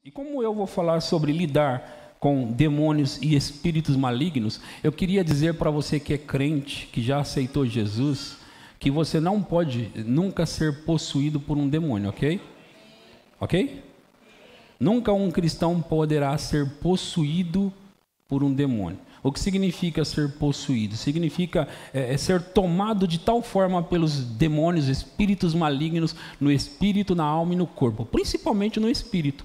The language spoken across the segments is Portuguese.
E como eu vou falar sobre lidar com demônios e espíritos malignos, eu queria dizer para você que é crente, que já aceitou Jesus, que você não pode nunca ser possuído por um demônio, ok? Ok? Nunca um cristão poderá ser possuído por um demônio. O que significa ser possuído? Significa ser tomado de tal forma pelos demônios, espíritos malignos, no espírito, na alma e no corpo, principalmente no espírito.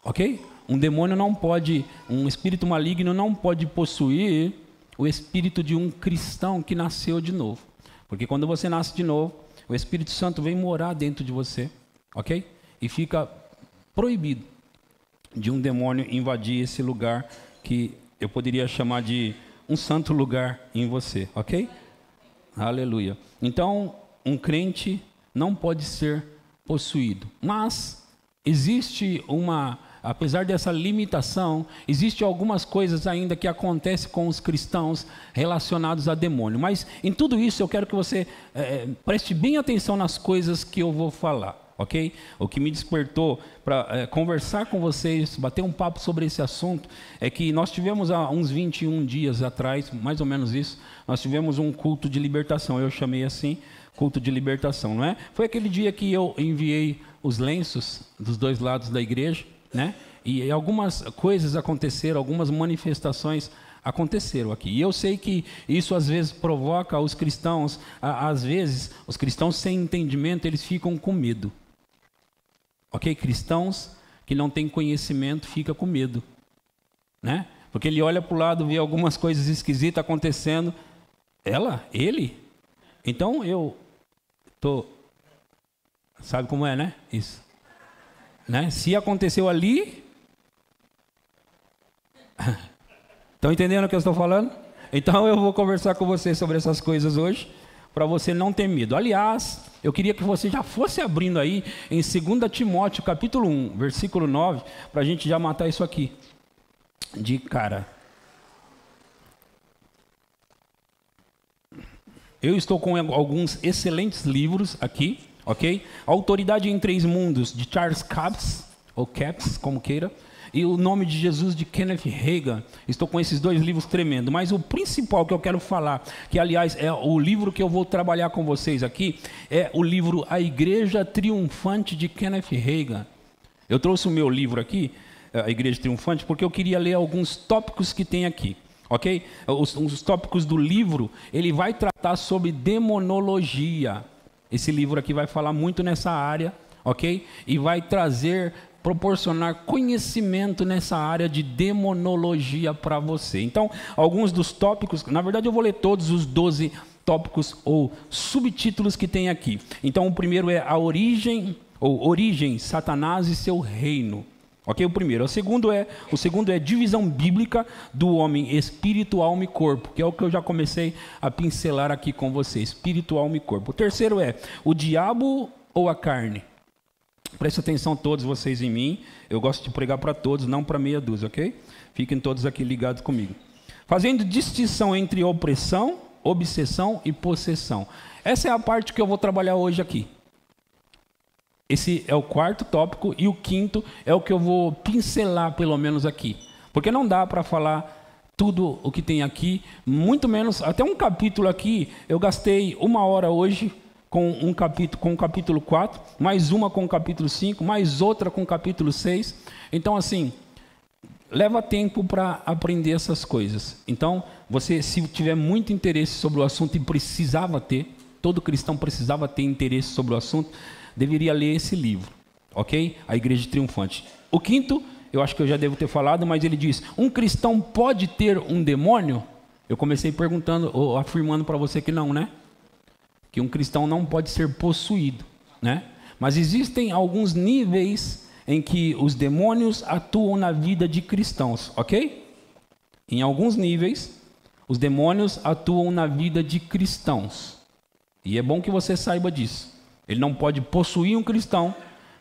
Ok? Um demônio não pode, um espírito maligno não pode possuir o espírito de um cristão que nasceu de novo. Porque quando você nasce de novo, o Espírito Santo vem morar dentro de você, ok? E fica proibido de um demônio invadir esse lugar que eu poderia chamar de um santo lugar em você, ok? Aleluia. Então, um crente não pode ser possuído, mas existe apesar dessa limitação, existem algumas coisas ainda que acontecem com os cristãos relacionados a demônio. Mas em tudo isso eu quero que você preste bem atenção nas coisas que eu vou falar, ok? O que me despertou para conversar com vocês, bater um papo sobre esse assunto, é que nós tivemos há uns 21 dias atrás, mais ou menos isso, nós tivemos um culto de libertação, eu chamei assim, culto de libertação, não é? Foi aquele dia que eu enviei os lenços dos dois lados da igreja, né? E algumas coisas aconteceram, algumas manifestações aconteceram aqui. E eu sei que isso às vezes provoca os cristãos, às vezes os cristãos sem entendimento, eles ficam com medo. Ok? Cristãos que não têm conhecimento ficam com medo, né? Porque ele olha para o lado, vê algumas coisas esquisitas acontecendo. Ele? Então eu sabe como é, né? Isso. Né? Se aconteceu ali, estão entendendo o que eu estou falando? Então eu vou conversar com você sobre essas coisas hoje, para você não ter medo. Aliás, eu queria que você já fosse abrindo aí em 2 Timóteo, capítulo 1, versículo 9, para a gente já matar isso aqui de cara. Eu estou com alguns excelentes livros aqui, ok? Autoridade em Três Mundos, de Charles Capps, ou Capps, como queira, e O Nome de Jesus, de Kenneth Hagin. Estou com esses dois livros tremendos, mas o principal que eu quero falar, que aliás é o livro que eu vou trabalhar com vocês aqui, é o livro A Igreja Triunfante, de Kenneth Hagin. Eu trouxe o meu livro aqui, A Igreja Triunfante, porque eu queria ler alguns tópicos que tem aqui. Ok? Os tópicos do livro, ele vai tratar sobre demonologia. Esse livro aqui vai falar muito nessa área, ok? E vai proporcionar conhecimento nessa área de demonologia para você. Então, alguns dos tópicos, na verdade eu vou ler todos os 12 tópicos ou subtítulos que tem aqui. Então, o primeiro é a origem, Satanás e seu reino. Ok, o primeiro. O segundo é divisão bíblica do homem, espírito, alma e corpo, que é o que eu já comecei a pincelar aqui com você, espírito, alma e corpo. O terceiro é o diabo ou a carne. Preste atenção todos vocês em mim, eu gosto de pregar para todos, não para meia dúzia, ok? Fiquem todos aqui ligados comigo. Fazendo distinção entre opressão, obsessão e possessão. Essa é a parte que eu vou trabalhar hoje aqui. Esse é o quarto tópico e o quinto é o que eu vou pincelar pelo menos aqui. Porque não dá para falar tudo o que tem aqui, muito menos, até um capítulo aqui, eu gastei 1 hora hoje com o capítulo 4, mais uma com o capítulo 5, mais outra com o capítulo 6. Então assim, leva tempo para aprender essas coisas. Então, você se tiver muito interesse sobre o assunto e precisava ter, todo cristão precisava ter interesse sobre o assunto, deveria ler esse livro, ok? A Igreja Triunfante. O quinto, eu acho que eu já devo ter falado, mas ele diz, um cristão pode ter um demônio? Eu comecei perguntando, ou afirmando para você que não, né? Que um cristão não pode ser possuído, né? Mas existem alguns níveis em que os demônios atuam na vida de cristãos, ok? Em alguns níveis, os demônios atuam na vida de cristãos. E é bom que você saiba disso. Ele não pode possuir um cristão,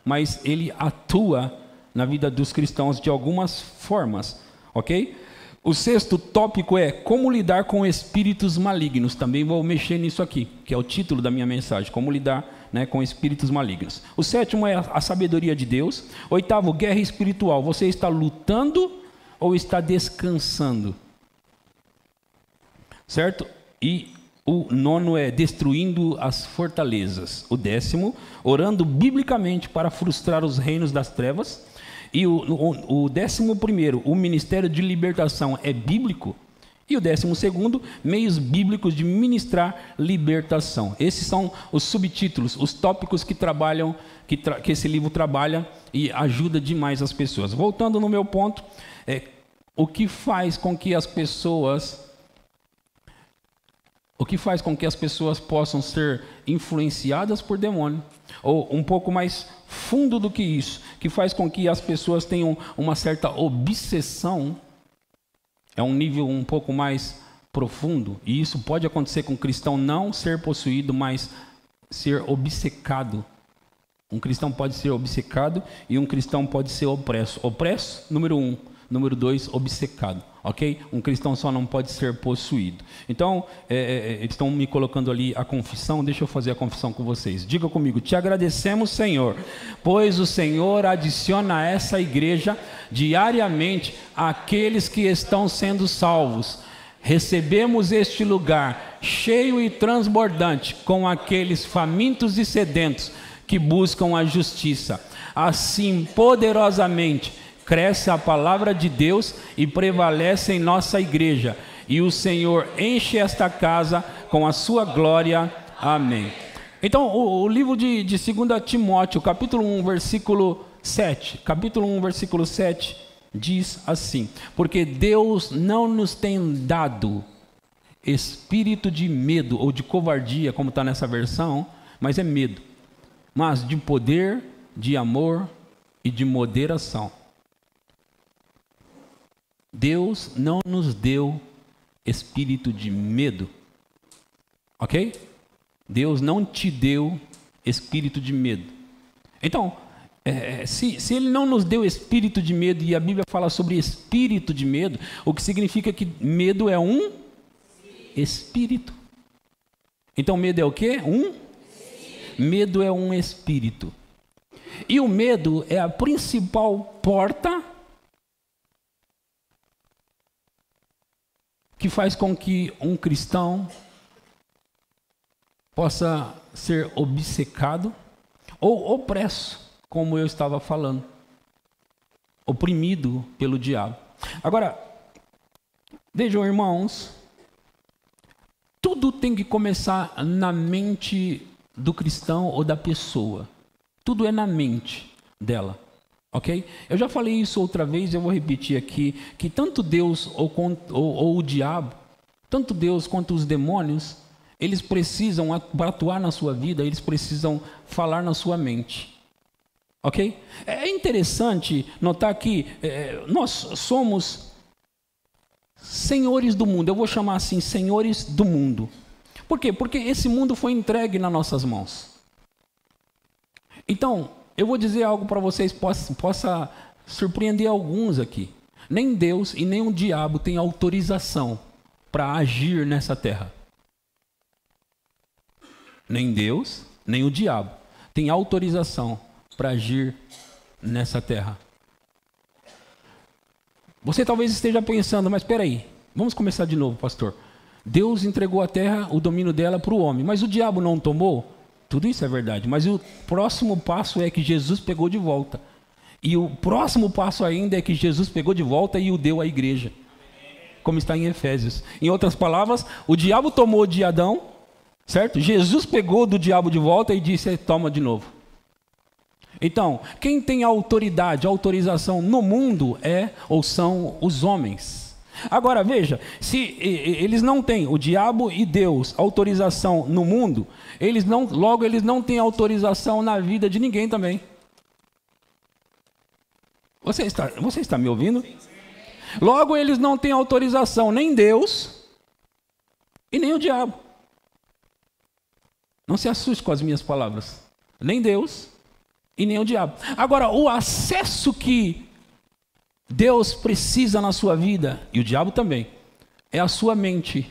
mas ele atua na vida dos cristãos de algumas formas, ok? O sexto tópico é como lidar com espíritos malignos. Também vou mexer nisso aqui, que é o título da minha mensagem, como lidar né, com espíritos malignos. O sétimo é a sabedoria de Deus. Oitavo, guerra espiritual. Você está lutando ou está descansando? Certo? E o nono é destruindo as fortalezas. O décimo, orando biblicamente para frustrar os reinos das trevas. E o 11º, o ministério de libertação é bíblico. E o 12º, meios bíblicos de ministrar libertação. Esses são os subtítulos, os tópicos que trabalham, que esse livro trabalha e ajuda demais as pessoas. Voltando no meu ponto, o que faz com que as pessoas possam ser influenciadas por demônio? Ou um pouco mais fundo do que isso, que faz com que as pessoas tenham uma certa obsessão, é um nível um pouco mais profundo, e isso pode acontecer com o cristão não ser possuído, mas ser obcecado. Um cristão pode ser obcecado e um cristão pode ser opresso. Opresso, número 1. Número 2, obcecado, ok? Um cristão só não pode ser possuído. Então, eles estão me colocando ali a confissão, deixa eu fazer a confissão com vocês. Diga comigo: te agradecemos, Senhor, pois o Senhor adiciona a essa igreja diariamente aqueles que estão sendo salvos. Recebemos este lugar cheio e transbordante com aqueles famintos e sedentos que buscam a justiça. Assim, poderosamente, cresce a palavra de Deus e prevalece em nossa igreja. E o Senhor enche esta casa com a sua glória. Amém. Então, o livro de 2 Timóteo, capítulo 1, versículo 7. Capítulo 1, versículo 7, diz assim: porque Deus não nos tem dado espírito de medo ou de covardia, como está nessa versão, mas é medo. Mas de poder, de amor e de moderação. Deus não nos deu espírito de medo, ok? Deus não te deu espírito de medo. Então, se Ele não nos deu espírito de medo, e a Bíblia fala sobre espírito de medo, o que significa que medo é um espírito. Então, medo é o quê? Medo é um espírito. E o medo é a principal porta que faz com que um cristão possa ser obcecado ou opresso, como eu estava falando, oprimido pelo diabo. Agora, vejam, irmãos, tudo tem que começar na mente do cristão ou da pessoa. Tudo é na mente dela. Ok? Eu já falei isso outra vez, eu vou repetir aqui, que tanto Deus ou o diabo, tanto Deus quanto os demônios, eles precisam, para atuar na sua vida, eles precisam falar na sua mente. Ok? É interessante notar que nós somos senhores do mundo, eu vou chamar assim, senhores do mundo. Por quê? Porque esse mundo foi entregue nas nossas mãos. Então, eu vou dizer algo para vocês, possa surpreender alguns aqui. Nem Deus e nem o diabo têm autorização para agir nessa terra. Nem Deus, nem o diabo têm autorização para agir nessa terra. Você talvez esteja pensando, mas espera aí, vamos começar de novo, pastor. Deus entregou a terra, o domínio dela para o homem, mas o diabo não tomou? Tudo isso é verdade, mas o próximo passo é que Jesus pegou de volta. E o próximo passo ainda é que Jesus pegou de volta e o deu à igreja. Como está em Efésios. Em outras palavras, o diabo tomou de Adão, certo? Jesus pegou do diabo de volta e disse, toma de novo. Então, quem tem autoridade, autorização no mundo são os homens. Agora veja, se eles não têm, o diabo e Deus, autorização no mundo, logo eles não têm autorização na vida de ninguém também. Você está me ouvindo? Logo eles não têm autorização, nem Deus e nem o diabo. Não se assuste com as minhas palavras. Nem Deus e nem o diabo. Agora, o acesso que Deus precisa na sua vida, e o diabo também, é a sua mente.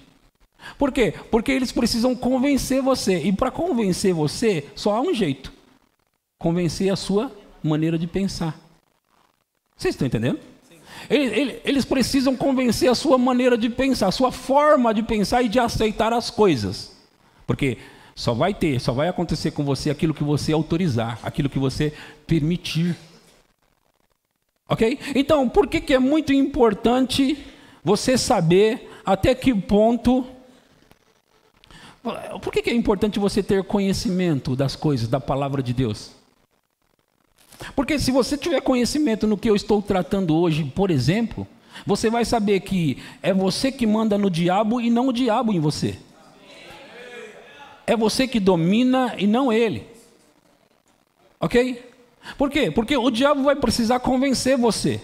Por quê? Porque eles precisam convencer você. E para convencer você, só há um jeito. Convencer a sua maneira de pensar. Vocês estão entendendo? Eles precisam convencer a sua maneira de pensar, a sua forma de pensar e de aceitar as coisas. Porque só vai acontecer com você aquilo que você autorizar, aquilo que você permitir. Ok? Então, por que é muito importante você saber até que ponto... Por que é importante você ter conhecimento das coisas, da palavra de Deus? Porque se você tiver conhecimento no que eu estou tratando hoje, por exemplo, você vai saber que é você que manda no diabo e não o diabo em você. É você que domina e não ele. Ok? Por quê? Porque o diabo vai precisar convencer você.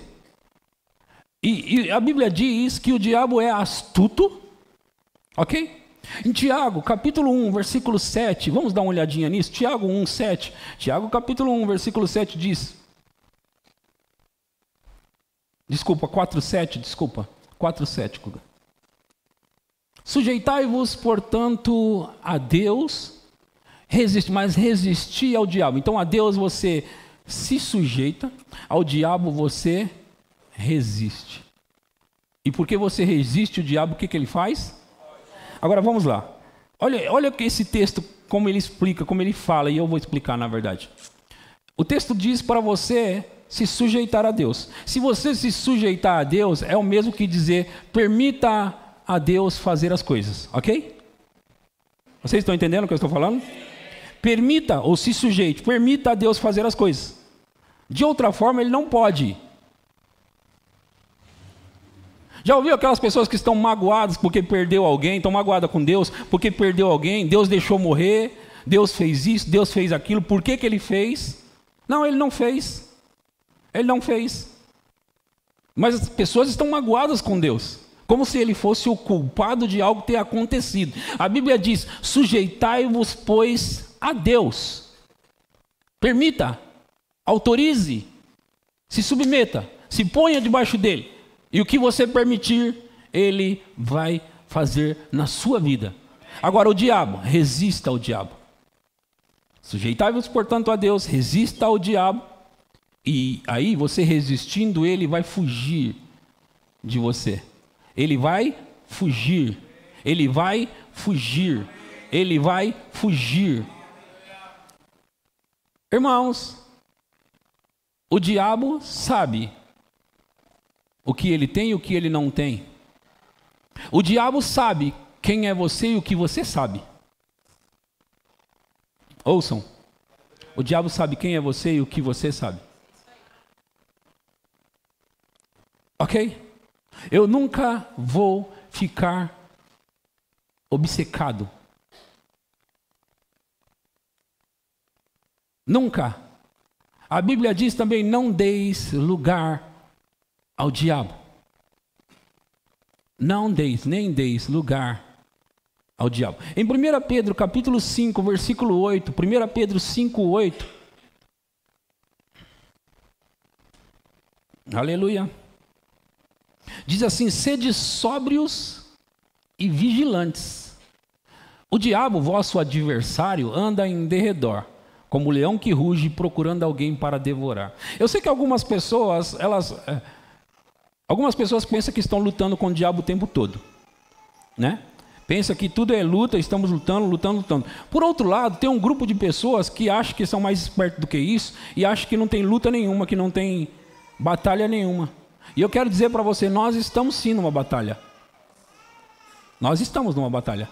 E a Bíblia diz que o diabo é astuto. Ok? Em Tiago, capítulo 1, versículo 7, vamos dar uma olhadinha nisso? Tiago 1, 7. Tiago, capítulo 1, versículo 7 diz... Desculpa, 4, 7, desculpa. 4, 7. Sujeitai-vos, portanto, a Deus, mas resisti ao diabo. Então, a Deus você se sujeita, ao diabo você resiste. E porque você resiste o diabo, o que ele faz? Agora vamos lá. Olha esse texto, como ele explica, como ele fala, e eu vou explicar na verdade. O texto diz para você se sujeitar a Deus. Se você se sujeitar a Deus, é o mesmo que dizer, permita a Deus fazer as coisas, ok? Vocês estão entendendo o que eu estou falando? Permita, ou se sujeite, permita a Deus fazer as coisas. De outra forma, ele não pode. Já ouviu aquelas pessoas que estão magoadas porque perdeu alguém, estão magoadas com Deus porque perdeu alguém, Deus deixou morrer, Deus fez isso, Deus fez aquilo, por que ele fez? Não, ele não fez. Ele não fez. Mas as pessoas estão magoadas com Deus, como se ele fosse o culpado de algo ter acontecido. A Bíblia diz, sujeitai-vos, pois, a Deus. Permita, autorize, se submeta, se ponha debaixo dele. E o que você permitir, ele vai fazer na sua vida. Agora o diabo, resista ao diabo. Sujeitai-vos, portanto, a Deus, resista ao diabo. E aí você resistindo, ele vai fugir de você. Ele vai fugir. Ele vai fugir. Ele vai fugir. Irmãos, o diabo sabe o que ele tem e o que ele não tem. O diabo sabe quem é você e o que você sabe. Ouçam. O diabo sabe quem é você e o que você sabe. Ok? Eu nunca vou ficar obcecado. Nunca. A Bíblia diz também, não deis lugar ao diabo. Não deis, nem deis lugar ao diabo. Em 1 Pedro, capítulo 5, versículo 8, 1 Pedro 5, 8. Aleluia. Diz assim, sede sóbrios e vigilantes. O diabo, vosso adversário, anda em derredor, como o leão que ruge, procurando alguém para devorar. Eu sei que algumas pessoas, algumas pessoas pensam que estão lutando com o diabo o tempo todo, né? Pensa que tudo é luta, estamos lutando. Por outro lado, tem um grupo de pessoas que acham que são mais espertos do que isso e acham que não tem luta nenhuma, que não tem batalha nenhuma. E eu quero dizer para você, nós estamos sim numa batalha. Nós estamos numa batalha.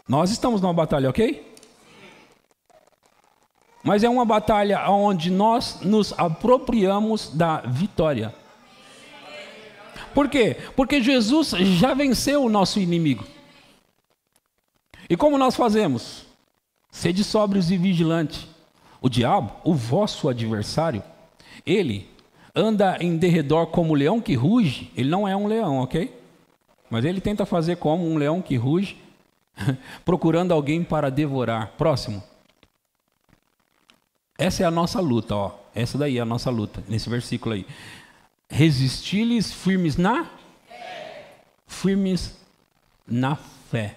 Nós estamos numa batalha, ok? Mas é uma batalha onde nós nos apropriamos da vitória. Por quê? Porque Jesus já venceu o nosso inimigo. E como nós fazemos? Sede sóbrios e vigilantes. O diabo, o vosso adversário, ele anda em derredor como o leão que ruge. Ele não é um leão, ok? Mas ele tenta fazer como um leão que ruge, procurando alguém para devorar. Próximo. Essa é a nossa luta, ó. Essa daí é a nossa luta, nesse versículo aí. Resistir-lhes firmes na? Firmes na fé.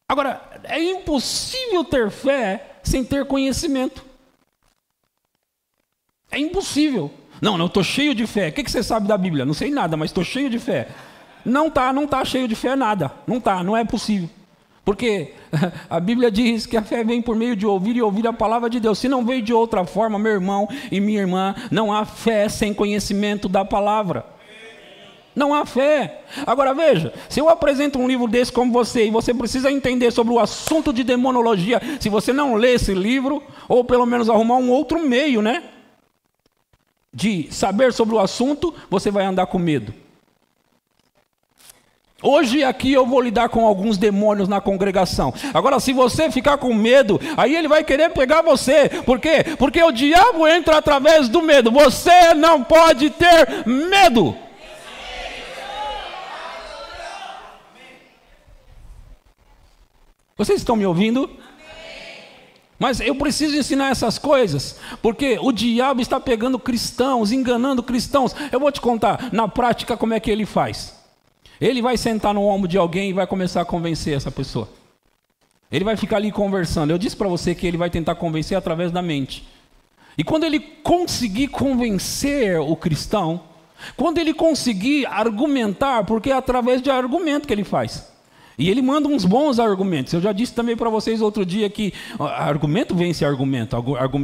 Agora, é impossível ter fé sem ter conhecimento. É impossível. Não, eu estou cheio de fé. O que você sabe da Bíblia? Não sei nada, mas estou cheio de fé. Não está cheio de fé nada. Não é possível. Porque a Bíblia diz que a fé vem por meio de ouvir e ouvir a palavra de Deus. Se não veio de outra forma, meu irmão e minha irmã, não há fé sem conhecimento da palavra. Não há fé. Agora veja, se eu apresento um livro desse como você, e você precisa entender sobre o assunto de demonologia, se você não lê esse livro, ou pelo menos arrumar um outro meio, né, de saber sobre o assunto, você vai andar com medo. Hoje aqui eu vou lidar com alguns demônios na congregação. Agora, se você ficar com medo, aí ele vai querer pegar você. Por quê? Porque o diabo entra através do medo. Você não pode ter medo. Vocês estão me ouvindo? Mas eu preciso ensinar essas coisas, porque o diabo está pegando cristãos, enganando cristãos. Eu vou te contar, na prática, como é que ele faz. Ele vai sentar no ombro de alguém e vai começar a convencer essa pessoa. Ele vai ficar ali conversando. Eu disse para você que ele vai tentar convencer através da mente. E quando ele conseguir convencer o cristão, quando ele conseguir argumentar, porque é através de argumento que ele faz. E ele manda uns bons argumentos. Eu já disse também para vocês outro dia que argumento vence argumento.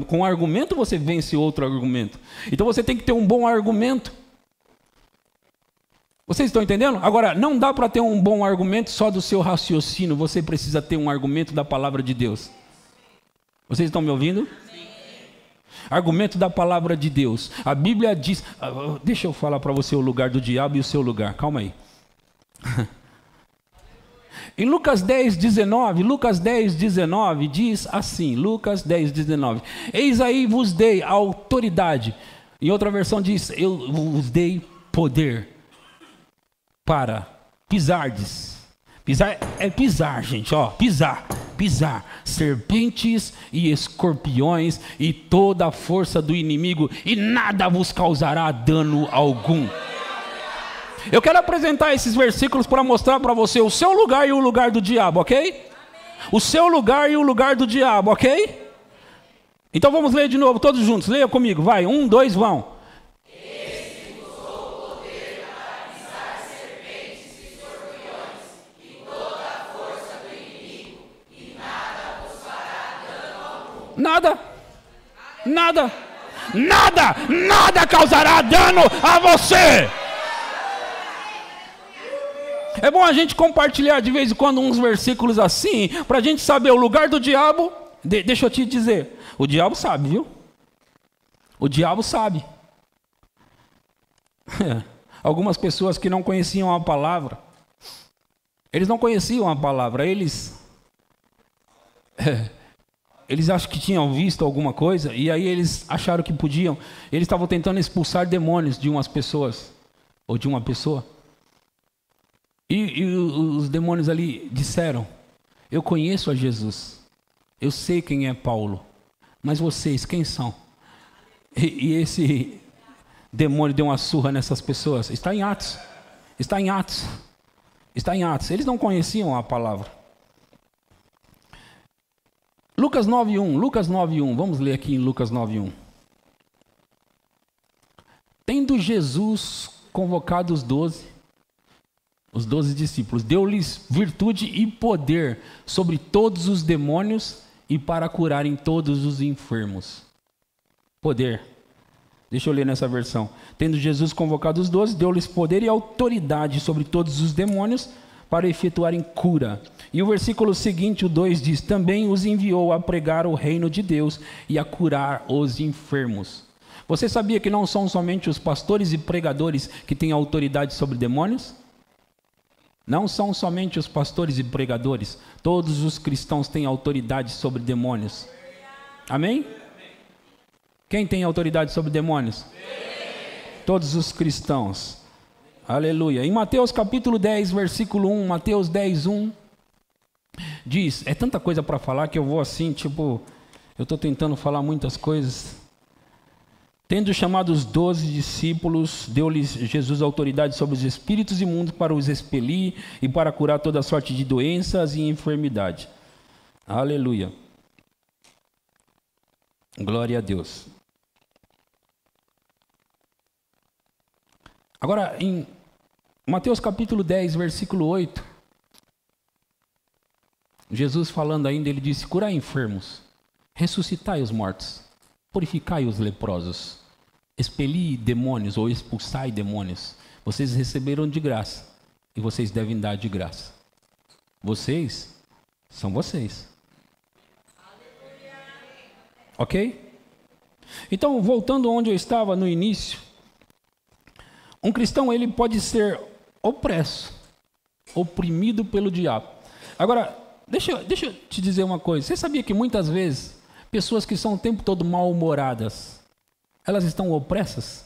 Com argumento você vence outro argumento. Então você tem que ter um bom argumento. Vocês estão entendendo? Agora, não dá para ter um bom argumento só do seu raciocínio. Você precisa ter um argumento da palavra de Deus. Vocês estão me ouvindo? Sim. Argumento da palavra de Deus. A Bíblia diz... Deixa eu falar para você o lugar do diabo e o seu lugar. Calma aí. Em Lucas 10:19 diz assim, Lucas 10:19, eis aí vos dei autoridade. Em outra versão diz, eu vos dei poder para pisardes. Pisar é pisar, gente, ó, pisar serpentes e escorpiões e toda a força do inimigo e nada vos causará dano algum. Eu quero apresentar esses versículos para mostrar para você o seu lugar e o lugar do diabo, ok? Amém. O seu lugar e o lugar do diabo, ok? Então vamos ler de novo, todos juntos. Leia comigo, vai. 1, 2, vão. Esse vos dou poder para pisar serpentes e escorpiões e toda a força do inimigo e nada vos fará dano algum. Nada causará dano a você. É bom a gente compartilhar de vez em quando uns versículos assim, para a gente saber o lugar do diabo. Deixa eu te dizer, o diabo sabe, viu? O diabo sabe. Algumas pessoas que não conheciam a palavra, eles não conheciam a palavra, eles acham que tinham visto alguma coisa, e aí eles acharam que podiam, eles estavam tentando expulsar demônios de umas pessoas, ou de uma pessoa. E os demônios ali disseram, eu conheço a Jesus, eu sei quem é Paulo, mas vocês quem são? E esse demônio deu uma surra nessas pessoas. Está em Atos. Eles não conheciam a palavra. Lucas 9:1, vamos ler aqui em Lucas 9:1. Tendo Jesus convocado os 12 discípulos, deu-lhes virtude e poder sobre todos os demônios e para curarem todos os enfermos. Poder. Deixa eu ler nessa versão. Tendo Jesus convocado os 12, deu-lhes poder e autoridade sobre todos os demônios para efetuarem cura. E o versículo seguinte, o 2, diz, também os enviou a pregar o reino de Deus e a curar os enfermos. Você sabia que não são somente os pastores e pregadores que têm autoridade sobre demônios? Não são somente os pastores e pregadores. Todos os cristãos têm autoridade sobre demônios. Amém? Quem tem autoridade sobre demônios? Todos os cristãos. Aleluia. Em Mateus capítulo 10, versículo 1, Mateus 10:1, diz, é tanta coisa para falar que eu vou assim, eu estou tentando falar muitas coisas. Tendo chamado os 12 discípulos, deu-lhes Jesus autoridade sobre os espíritos imundos para os expelir e para curar toda sorte de doenças e enfermidade. Aleluia. Glória a Deus. Agora, em Mateus capítulo 10, versículo 8, Jesus falando ainda, ele disse: curai enfermos, ressuscitai os mortos, purificai os leprosos, expeli demônios ou expulsai demônios. Vocês receberam de graça e vocês devem dar de graça. Vocês são vocês. Ok? Então, voltando onde eu estava no início, um cristão ele pode ser opresso, oprimido pelo diabo. Agora, deixa eu te dizer uma coisa. Você sabia que muitas vezes pessoas que são o tempo todo mal-humoradas, elas estão opressas?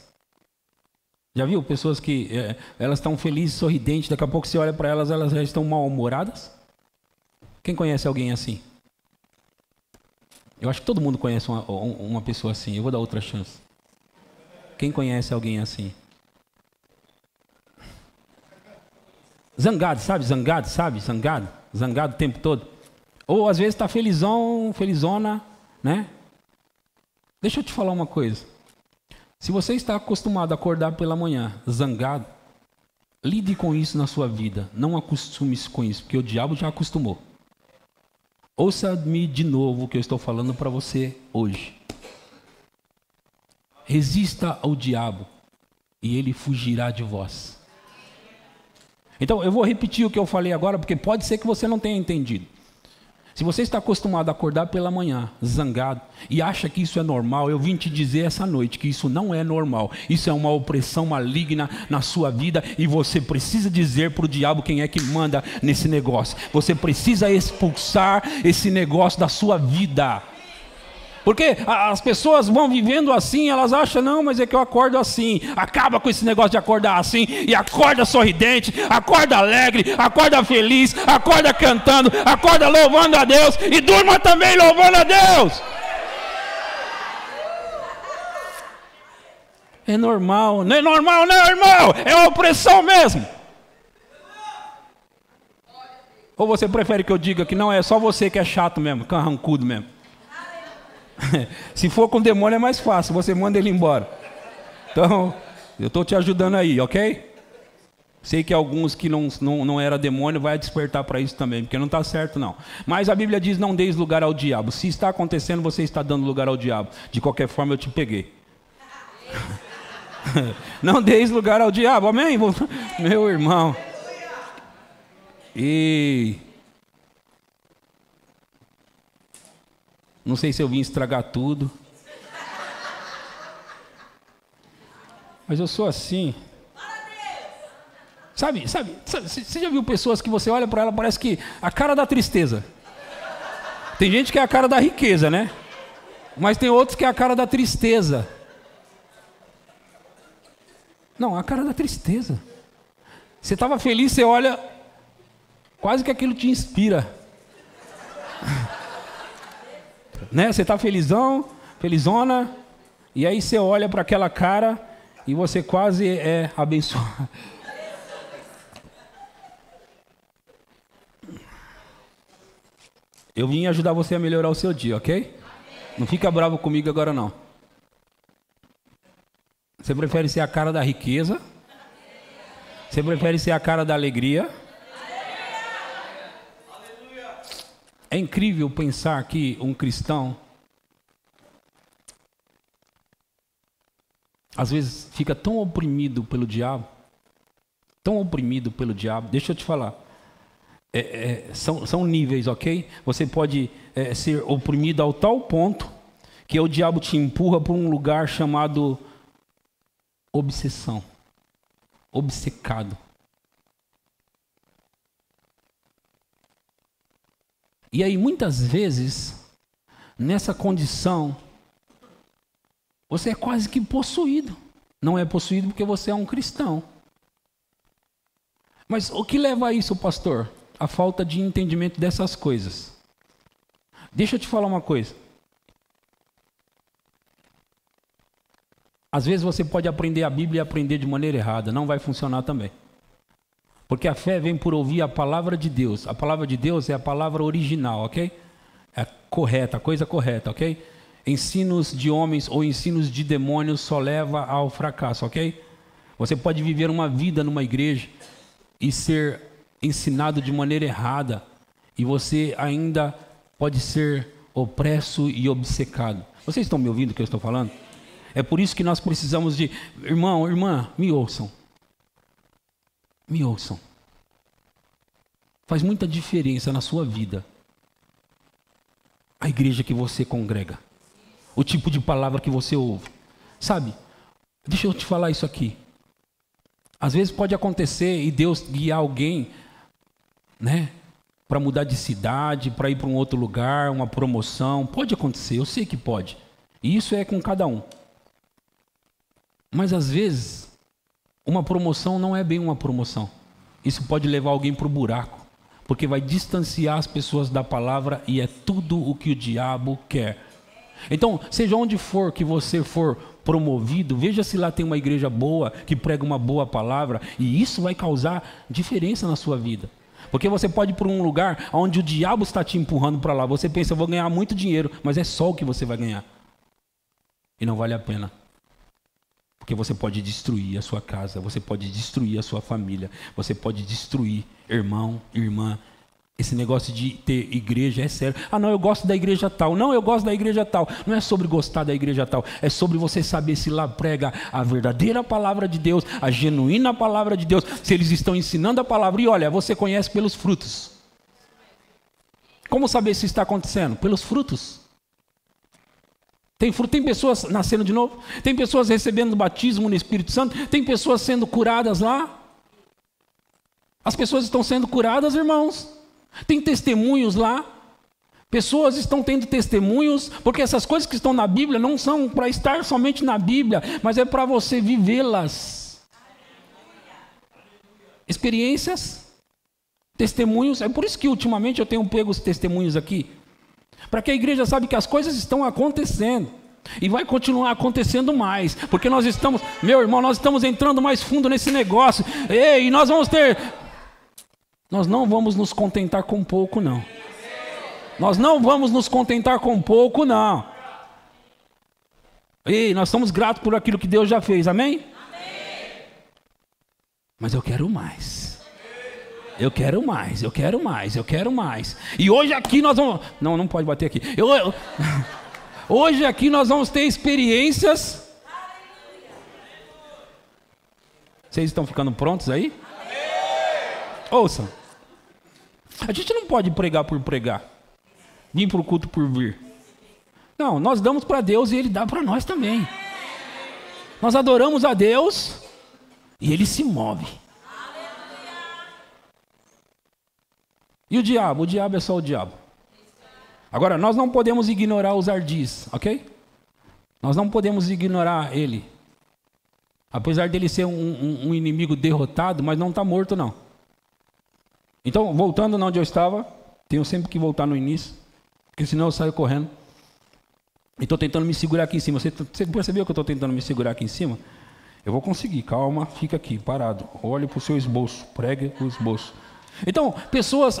Já viu? Pessoas que elas estão felizes, sorridentes, daqui a pouco você olha para elas, elas já estão mal-humoradas? Quem conhece alguém assim? Eu acho que todo mundo conhece uma pessoa assim. Eu vou dar outra chance. Quem conhece alguém assim? Zangado, sabe? Zangado, sabe? Zangado. Zangado o tempo todo. Ou às vezes está felizão, felizona, né? Deixa eu te falar uma coisa. Se você está acostumado a acordar pela manhã zangado, lide com isso na sua vida. Não acostume-se com isso, porque o diabo já acostumou. Ouça-me de novo o que eu estou falando para você hoje. Resista ao diabo e ele fugirá de vós. Então, eu vou repetir o que eu falei agora, porque pode ser que você não tenha entendido. Se você está acostumado a acordar pela manhã, zangado, e acha que isso é normal, eu vim te dizer essa noite que isso não é normal. Isso é uma opressão maligna na sua vida e você precisa dizer para o diabo quem é que manda nesse negócio. Você precisa expulsar esse negócio da sua vida. Porque as pessoas vão vivendo assim, elas acham, não, mas é que eu acordo assim. Acaba com esse negócio de acordar assim e acorda sorridente, acorda alegre, acorda feliz, acorda cantando, acorda louvando a Deus e durma também louvando a Deus. É normal, não é normal não, irmão, é opressão mesmo. Ou você prefere que eu diga que não é só você que é chato mesmo, carrancudo mesmo? Se for com demônio é mais fácil, você manda ele embora. Então, eu estou te ajudando aí, ok? Sei que alguns que não era demônio vai despertar para isso também, porque não está certo não. Mas a Bíblia diz: não deis lugar ao diabo. Se está acontecendo, você está dando lugar ao diabo. De qualquer forma eu te peguei. Não deis lugar ao diabo, amém? Meu irmão. E... não sei se eu vim estragar tudo. Mas eu sou assim. Sabe, você já viu pessoas que você olha para ela, parece que a cara da tristeza. Tem gente que é a cara da riqueza, né? Mas tem outros que é a cara da tristeza. Não, a cara da tristeza. Você estava feliz, você olha, quase que aquilo te inspira. Né? Você está felizão, felizona, e aí você olha para aquela cara e você quase é abençoado. Eu vim ajudar você a melhorar o seu dia, ok? Não fica bravo comigo agora não. Você prefere ser a cara da riqueza? Você prefere ser a cara da alegria? É incrível pensar que um cristão, às vezes, fica tão oprimido pelo diabo, deixa eu te falar, são níveis, ok? Você pode ser oprimido ao tal ponto que o diabo te empurra para um lugar chamado obsessão, obcecado. E aí, muitas vezes, nessa condição, você é quase que possuído. Não é possuído porque você é um cristão. Mas o que leva a isso, pastor? A falta de entendimento dessas coisas. Deixa eu te falar uma coisa. Às vezes você pode aprender a Bíblia e aprender de maneira errada. Não vai funcionar também. Porque a fé vem por ouvir a palavra de Deus. A palavra de Deus é a palavra original, ok? É correta, a coisa correta, ok? Ensinos de homens ou ensinos de demônios só leva ao fracasso, ok? Você pode viver uma vida numa igreja e ser ensinado de maneira errada. E você ainda pode ser opresso e obcecado. Vocês estão me ouvindo o que eu estou falando? É por isso que nós precisamos de... Irmão, irmã, me ouçam. Me ouçam. Faz muita diferença na sua vida a igreja que você congrega. O tipo de palavra que você ouve. Sabe? Deixa eu te falar isso aqui. Às vezes pode acontecer e Deus guiar alguém, né? Para mudar de cidade, para ir para um outro lugar, uma promoção. Pode acontecer, eu sei que pode. E isso é com cada um. Mas às vezes, uma promoção não é bem uma promoção. Isso pode levar alguém para o buraco. Porque vai distanciar as pessoas da palavra e é tudo o que o diabo quer. Então, seja onde for que você for promovido, veja se lá tem uma igreja boa, que prega uma boa palavra. E isso vai causar diferença na sua vida. Porque você pode ir para um lugar onde o diabo está te empurrando para lá. Você pensa, eu vou ganhar muito dinheiro, mas é só o que você vai ganhar. E não vale a pena. Porque você pode destruir a sua casa, você pode destruir a sua família, você pode destruir irmão, irmã. Esse negócio de ter igreja é sério. Ah, não, eu gosto da igreja tal. Não, eu gosto da igreja tal. Não é sobre gostar da igreja tal. É sobre você saber se lá prega a verdadeira palavra de Deus, a genuína palavra de Deus, se eles estão ensinando a palavra. E olha, você conhece pelos frutos. Como saber se está acontecendo? Pelos frutos. Tem pessoas nascendo de novo, tem pessoas recebendo batismo no Espírito Santo, tem pessoas sendo curadas lá. As pessoas estão sendo curadas, irmãos. Tem testemunhos lá. Pessoas estão tendo testemunhos, porque essas coisas que estão na Bíblia não são para estar somente na Bíblia, mas é para você vivê-las. Experiências, testemunhos. É por isso que ultimamente eu tenho pego os testemunhos aqui. Para que a igreja saiba que as coisas estão acontecendo. E vai continuar acontecendo mais. Porque nós estamos, meu irmão, nós estamos entrando mais fundo nesse negócio. Ei, nós vamos ter... Nós não vamos nos contentar com pouco, não. Nós não vamos nos contentar com pouco, não. Ei, nós somos gratos por aquilo que Deus já fez, amém? Amém. Mas eu quero mais. Eu quero mais, eu quero mais, eu quero mais. E hoje aqui nós vamos... Não pode bater aqui. Hoje aqui nós vamos ter experiências. Vocês estão ficando prontos aí? Ouçam. A gente não pode pregar por pregar. Vir para o culto por vir. Não, nós damos para Deus e Ele dá para nós também. Nós adoramos a Deus e Ele se move. E o diabo? O diabo é só o diabo. Agora, nós não podemos ignorar os ardis, ok? Nós não podemos ignorar ele. Apesar dele ser um inimigo derrotado, mas não está morto, não. Então, voltando onde eu estava, tenho sempre que voltar no início, porque senão eu saio correndo. E estou tentando me segurar aqui em cima. Você percebeu que eu estou tentando me segurar aqui em cima? Eu vou conseguir, calma, fica aqui, parado. Olhe para o seu esboço, pregue o esboço. Então, pessoas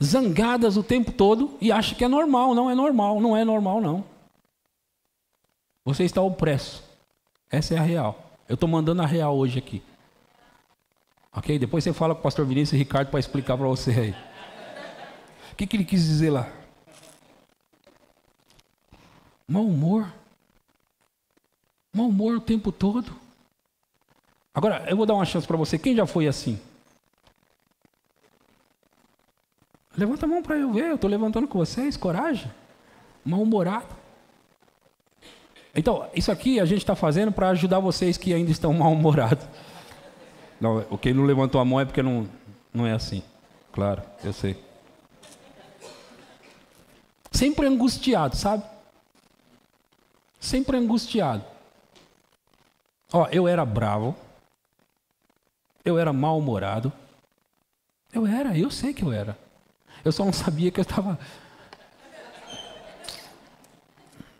zangadas o tempo todo e acham que é normal. Não é normal, não é normal, não. Você está opresso. Essa é a real. Eu estou mandando a real hoje aqui. Ok? Depois você fala com o pastor Vinícius e Ricardo para explicar para você aí. O que ele quis dizer lá? Mau humor. Mau humor o tempo todo. Agora, eu vou dar uma chance para você. Quem já foi assim? Levanta a mão para eu ver. Eu estou levantando com vocês. Coragem. Mal-humorado. Então, isso aqui a gente está fazendo para ajudar vocês que ainda estão mal-humorados. Não, quem não levantou a mão é porque não é assim. Claro, eu sei. Sempre angustiado, sabe? Sempre angustiado. Ó, eu era bravo. Eu era mal-humorado. Eu sei que eu era. Eu só não sabia que eu estava...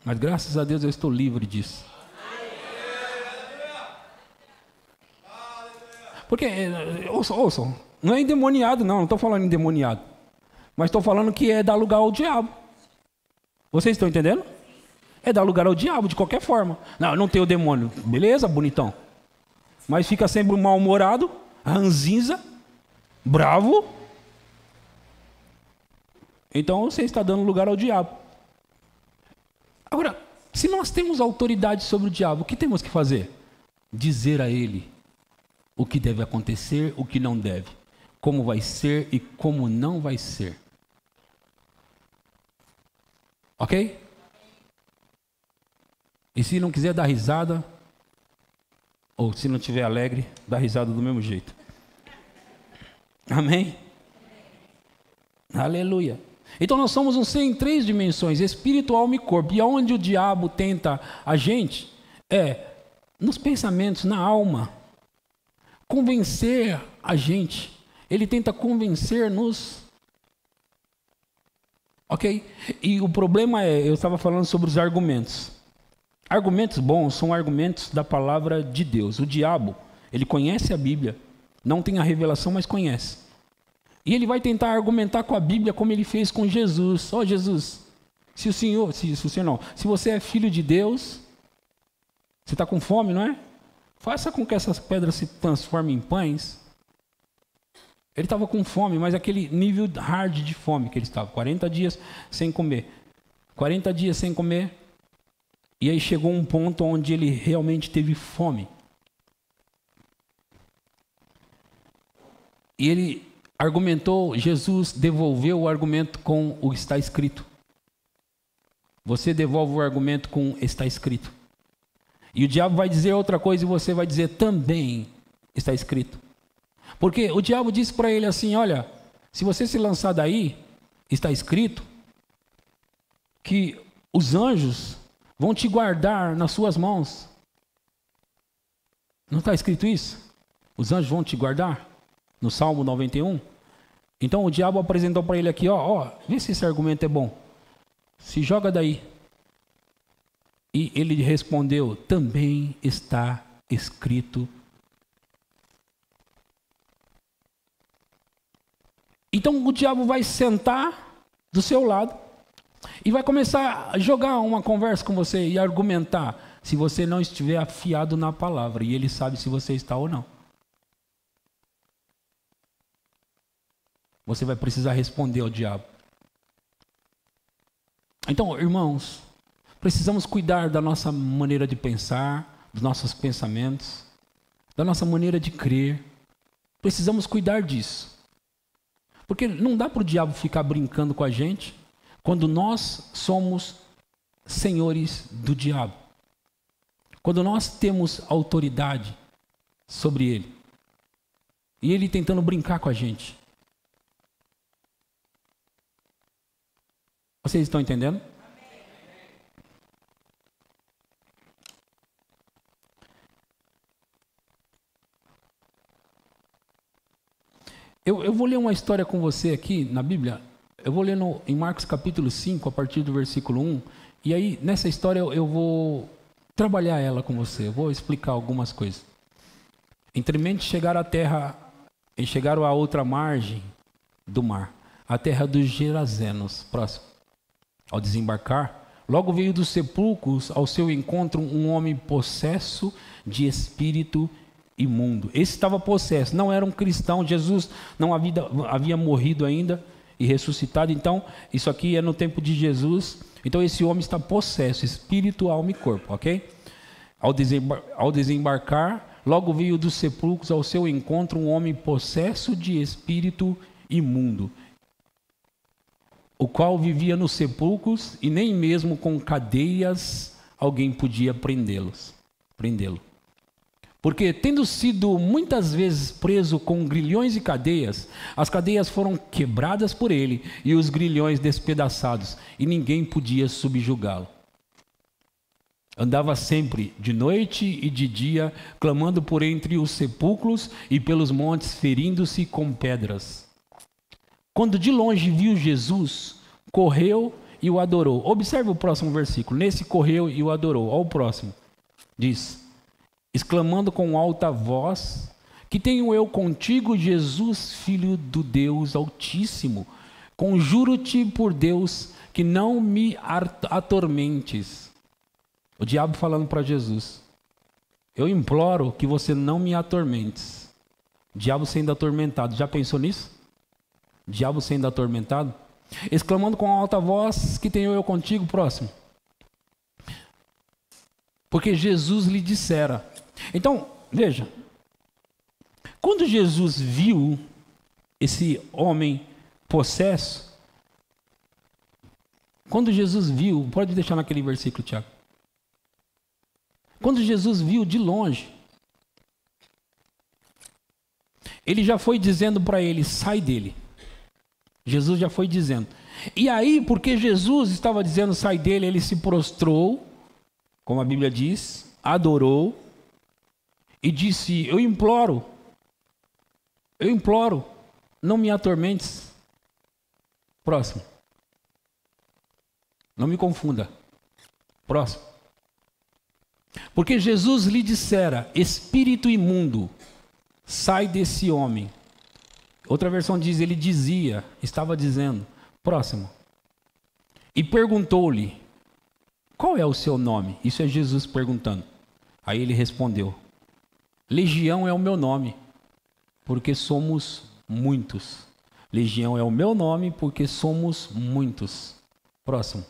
Mas graças a Deus eu estou livre disso. Porque, ouçam, não é endemoniado, não estou falando endemoniado. Mas estou falando que é dar lugar ao diabo. Vocês estão entendendo? É dar lugar ao diabo, de qualquer forma. Não tem o demônio. Beleza, bonitão. Mas fica sempre mal-humorado, ranzinza, bravo. Então você está dando lugar ao diabo. Agora, se nós temos autoridade sobre o diabo, o que temos que fazer? Dizer a ele o que deve acontecer, o que não deve. Como vai ser e como não vai ser. Ok? E se não quiser dar risada, ou se não estiver alegre, dá risada do mesmo jeito. Amém? Aleluia. Então nós somos um ser em 3 dimensões, espírito, alma e corpo. E aonde o diabo tenta a gente é nos pensamentos, na alma. Convencer a gente. Ele tenta convencer-nos. Ok? E o problema é, eu estava falando sobre os argumentos. Argumentos bons são argumentos da palavra de Deus. O diabo, ele conhece a Bíblia. Não tem a revelação, mas conhece. E ele vai tentar argumentar com a Bíblia como ele fez com Jesus. Ó, Jesus, se você é filho de Deus, você está com fome, não é? Faça com que essas pedras se transformem em pães. Ele estava com fome, mas aquele nível hard de fome que ele estava. 40 dias sem comer. 40 dias sem comer. E aí chegou um ponto onde ele realmente teve fome. E ele argumentou, Jesus devolveu o argumento com o está escrito. Você devolve o argumento com está escrito. E o diabo vai dizer outra coisa e você vai dizer também está escrito. Porque o diabo disse para ele assim, olha, se você se lançar daí, está escrito que os anjos vão te guardar nas suas mãos. Não está escrito isso? Os anjos vão te guardar? No Salmo 91. Então o diabo apresentou para ele aqui, vê se esse argumento é bom. Se joga daí. E ele respondeu, também está escrito. Então o diabo vai sentar do seu lado e vai começar a jogar uma conversa com você e argumentar se você não estiver afiado na palavra. E ele sabe se você está ou não. Você vai precisar responder ao diabo. Então, irmãos, precisamos cuidar da nossa maneira de pensar, dos nossos pensamentos, da nossa maneira de crer. Precisamos cuidar disso. Porque não dá para o diabo ficar brincando com a gente quando nós somos senhores do diabo. Quando nós temos autoridade sobre ele. E ele tentando brincar com a gente. Vocês estão entendendo? Eu vou ler uma história com você aqui na Bíblia. Eu vou ler em Marcos capítulo 5, a partir do versículo 1. E aí, nessa história, eu vou trabalhar ela com você. Eu vou explicar algumas coisas. Entremente chegaram à terra, e chegaram à outra margem do mar, a terra dos Gerazenos. Próximo. Ao desembarcar, logo veio dos sepulcros ao seu encontro um homem possesso de espírito imundo. Esse estava possesso, não era um cristão. Jesus não havia morrido ainda e ressuscitado. Então, isso aqui é no tempo de Jesus. Então, esse homem está possesso, espírito, alma e corpo, ok? Ao desembarcar, logo veio dos sepulcros ao seu encontro um homem possesso de espírito imundo, o qual vivia nos sepulcros e nem mesmo com cadeias alguém podia prendê-lo. Porque tendo sido muitas vezes preso com grilhões e cadeias, as cadeias foram quebradas por ele e os grilhões despedaçados, e ninguém podia subjugá-lo. Andava sempre de noite e de dia, clamando por entre os sepulcros e pelos montes, ferindo-se com pedras. Quando de longe viu Jesus, correu e o adorou. Observe o próximo versículo. Nesse correu e o adorou. Olha o próximo. Diz, exclamando com alta voz, que tenho eu contigo, Jesus, filho do Deus Altíssimo? Conjuro-te por Deus que não me atormentes. O diabo falando para Jesus: eu imploro que você não me atormentes. O diabo sendo atormentado. Já pensou nisso? O diabo sendo atormentado? Exclamando com alta voz: que tenho eu contigo? Próximo. Porque Jesus lhe dissera. Então, veja. Quando Jesus viu esse homem possesso, quando Jesus viu, pode deixar naquele versículo, Tiago. Quando Jesus viu de longe, ele já foi dizendo para ele: sai dele. Jesus já foi dizendo. E aí, porque Jesus estava dizendo sai dele, ele se prostrou, como a Bíblia diz, adorou e disse: eu imploro, não me atormentes. Próximo. Não me confunda. Próximo. Porque Jesus lhe dissera: espírito imundo, sai desse homem. Outra versão diz: ele dizia, estava dizendo. Próximo. E perguntou-lhe: qual é o seu nome? Isso é Jesus perguntando. Aí ele respondeu: Legião é o meu nome, porque somos muitos. Legião é o meu nome, porque somos muitos. Próximo.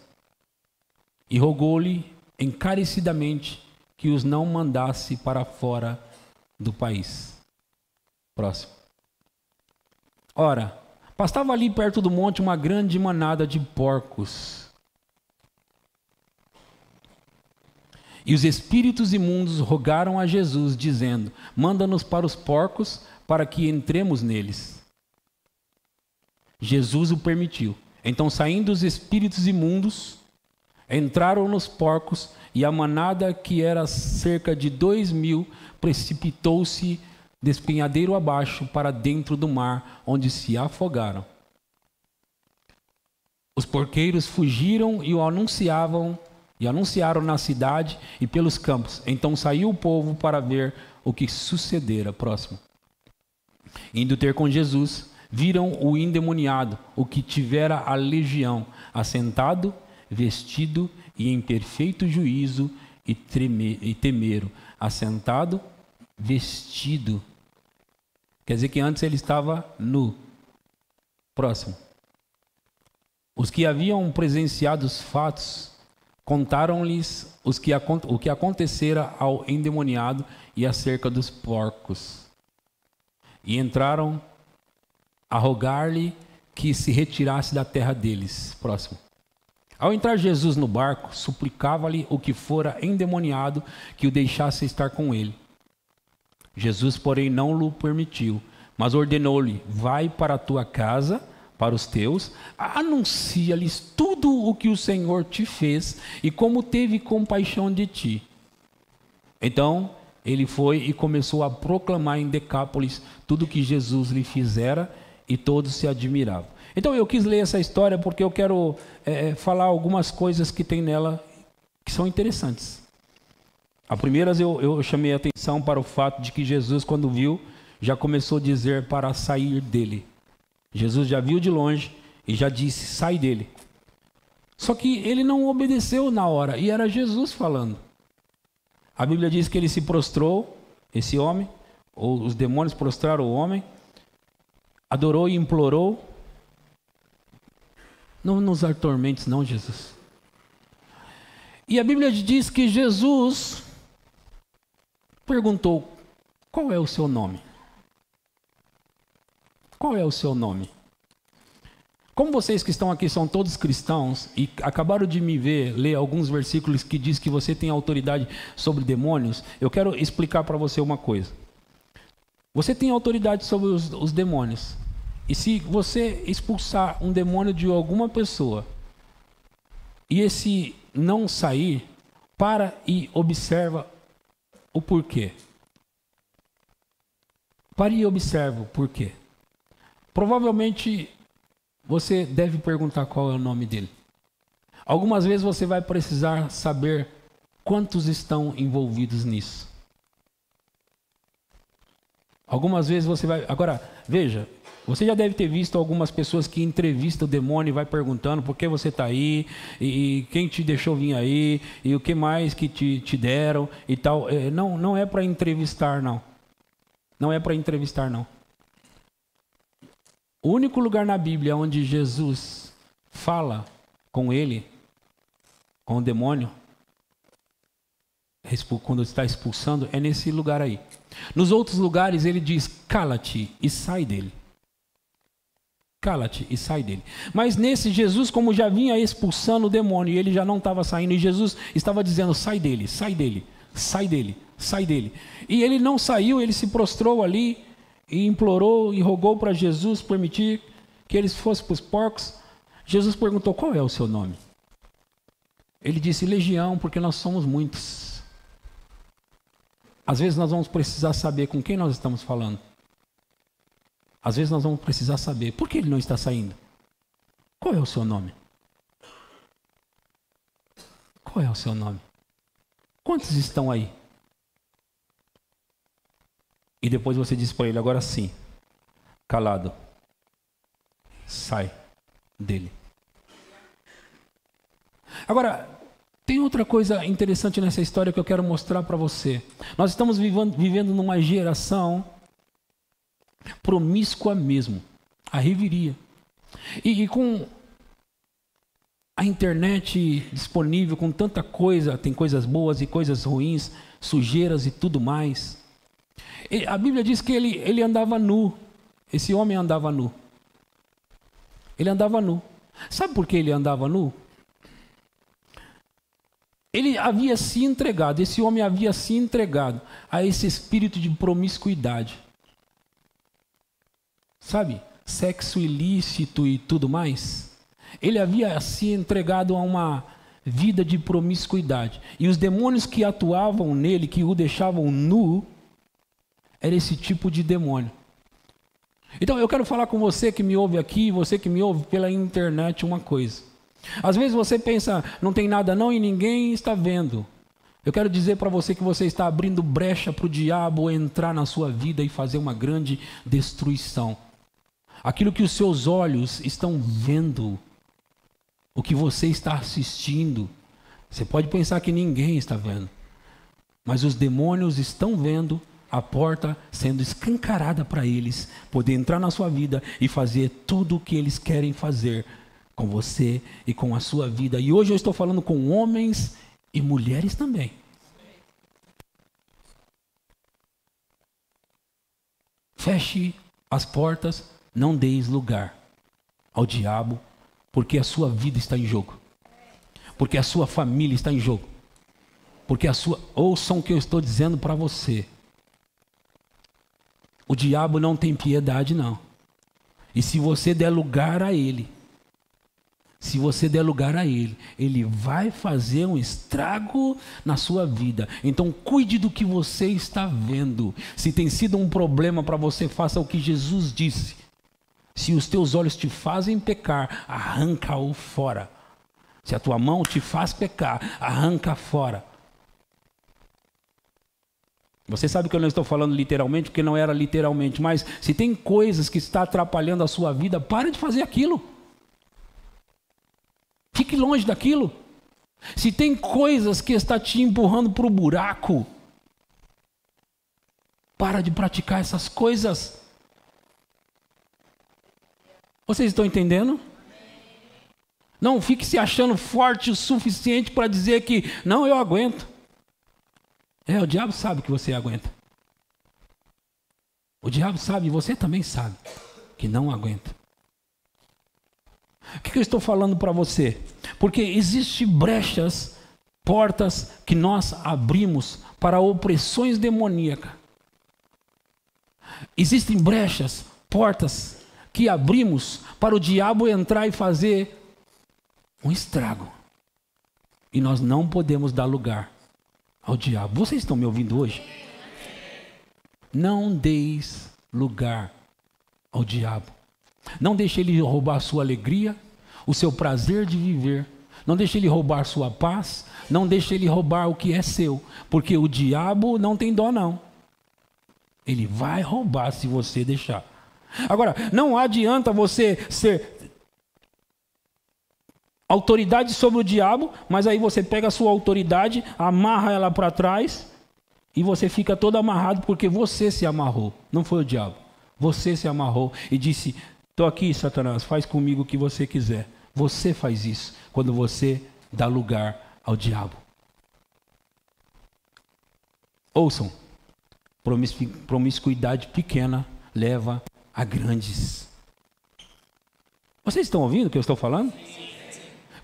E rogou-lhe encarecidamente que os não mandasse para fora do país. Próximo. Ora, pastava ali perto do monte uma grande manada de porcos. E os espíritos imundos rogaram a Jesus, dizendo: manda-nos para os porcos, para que entremos neles. Jesus o permitiu. Então, saindo os espíritos imundos, entraram nos porcos, e a manada, que era cerca de 2.000, precipitou-se despenhadeiro abaixo para dentro do mar, onde se afogaram. Os porqueiros fugiram e anunciaram na cidade e pelos campos. Então saiu o povo para ver o que sucedera. Próximo. Indo ter com Jesus, viram o endemoniado, o que tivera a legião, assentado, vestido e em perfeito juízo, e temeram. Assentado, vestido. Quer dizer que antes ele estava nu. Próximo. Os que haviam presenciado os fatos contaram-lhes o que acontecera ao endemoniado e acerca dos porcos. E entraram a rogar-lhe que se retirasse da terra deles. Próximo. Ao entrar Jesus no barco, suplicava-lhe o que fora endemoniado que o deixasse estar com ele. Jesus, porém, não lhe permitiu, mas ordenou-lhe: vai para a tua casa, para os teus, anuncia-lhes tudo o que o Senhor te fez e como teve compaixão de ti. Então ele foi e começou a proclamar em Decápolis tudo o que Jesus lhe fizera, e todos se admiravam. Então eu quis ler essa história porque eu quero falar algumas coisas que tem nela que são interessantes. A primeira, eu chamei a atenção para o fato de que Jesus, quando viu, já começou a dizer para sair dele. Jesus já viu de longe e já disse: sai dele. Só que ele não obedeceu na hora, e era Jesus falando. A Bíblia diz que ele se prostrou, esse homem, ou os demônios prostraram o homem, adorou e implorou: não nos atormentes não, Jesus. E a Bíblia diz que Jesus perguntou: qual é o seu nome? Qual é o seu nome? Como vocês que estão aqui são todos cristãos e acabaram de me ver ler alguns versículos que diz que você tem autoridade sobre demônios, eu quero explicar para você uma coisa. Você tem autoridade sobre os demônios. E se você expulsar um demônio de alguma pessoa e esse não sair, para e observa o porquê. Pare e observa o porquê. Provavelmente você deve perguntar qual é o nome dele. Algumas vezes você vai precisar saber quantos estão envolvidos nisso. Algumas vezes você vai... Agora, veja, você já deve ter visto algumas pessoas que entrevistam o demônio e vai perguntando por que você está aí, e quem te deixou vir aí, e o que mais que te deram e tal. Não é para entrevistar, não. Não é para entrevistar, não. O único lugar na Bíblia onde Jesus fala com ele, com o demônio, quando está expulsando, é nesse lugar aí. Nos outros lugares ele diz, cala-te e sai dele. Cala-te e sai dele. Mas nesse Jesus, como já vinha expulsando o demônio, e ele já não estava saindo, e Jesus estava dizendo, sai dele, sai dele, sai dele, sai dele. E ele não saiu, ele se prostrou ali, e implorou e rogou para Jesus permitir que eles fossem para os porcos. Jesus perguntou, qual é o seu nome? Ele disse, Legião, porque nós somos muitos. Às vezes nós vamos precisar saber com quem nós estamos falando. Às vezes nós vamos precisar saber por que ele não está saindo. Qual é o seu nome? Qual é o seu nome? Quantos estão aí? E depois você diz para ele, agora sim, calado, sai dele. Agora, tem outra coisa interessante nessa história que eu quero mostrar para você. Nós estamos vivendo numa geração promíscua mesmo, a reviria. E com a internet disponível, com tanta coisa, tem coisas boas e coisas ruins, sujeiras e tudo mais. A Bíblia diz que ele andava nu. Esse homem andava nu. Ele andava nu. Sabe por que ele andava nu? Ele havia se entregado, esse homem havia se entregado a esse espírito de promiscuidade. Sabe? Sexo ilícito e tudo mais. Ele havia se entregado a uma vida de promiscuidade. E os demônios que atuavam nele, que o deixavam nu, era esse tipo de demônio. Então eu quero falar com você que me ouve aqui, você que me ouve pela internet, uma coisa. Às vezes você pensa, não tem nada não e ninguém está vendo. Eu quero dizer para você que você está abrindo brecha para o diabo entrar na sua vida e fazer uma grande destruição. Aquilo que os seus olhos estão vendo, o que você está assistindo, você pode pensar que ninguém está vendo, mas os demônios estão vendo a porta sendo escancarada para eles, poder entrar na sua vida e fazer tudo o que eles querem fazer com você e com a sua vida. E hoje eu estou falando com homens e mulheres também. Feche as portas, não deis lugar ao diabo, porque a sua vida está em jogo. Porque a sua família está em jogo. Porque ouçam o que eu estou dizendo para você. O diabo não tem piedade, não. E se você der lugar a ele, ele vai fazer um estrago na sua vida. Então cuide do que você está vendo. Se tem sido um problema para você, faça o que Jesus disse. Se os teus olhos te fazem pecar, arranca-o fora. Se a tua mão te faz pecar, arranca fora. Você sabe que eu não estou falando literalmente, porque não era literalmente, mas se tem coisas que está atrapalhando a sua vida, pare de fazer aquilo. Fique longe daquilo. Se tem coisas que está te empurrando para o buraco, para de praticar essas coisas. Vocês estão entendendo? Não fique se achando forte o suficiente para dizer que, não, eu aguento. O diabo sabe que você aguenta. O diabo sabe, e você também sabe, que não aguenta. O que eu estou falando para você? Porque existem brechas, portas que nós abrimos para opressões demoníacas. Existem brechas, portas que abrimos para o diabo entrar e fazer um estrago. E nós não podemos dar lugar ao diabo. Vocês estão me ouvindo hoje? Não deis lugar ao diabo. Não deixe ele roubar a sua alegria, o seu prazer de viver. Não deixe ele roubar sua paz. Não deixe ele roubar o que é seu. Porque o diabo não tem dó, não. Ele vai roubar se você deixar. Agora, não adianta você ser autoridade sobre o diabo, mas aí você pega a sua autoridade, amarra ela para trás e você fica todo amarrado porque você se amarrou. Não foi o diabo. Você se amarrou e disse: estou aqui, Satanás, faz comigo o que você quiser. Você faz isso quando você dá lugar ao diabo. Ouçam, promiscuidade pequena leva a grandes. Vocês estão ouvindo o que eu estou falando?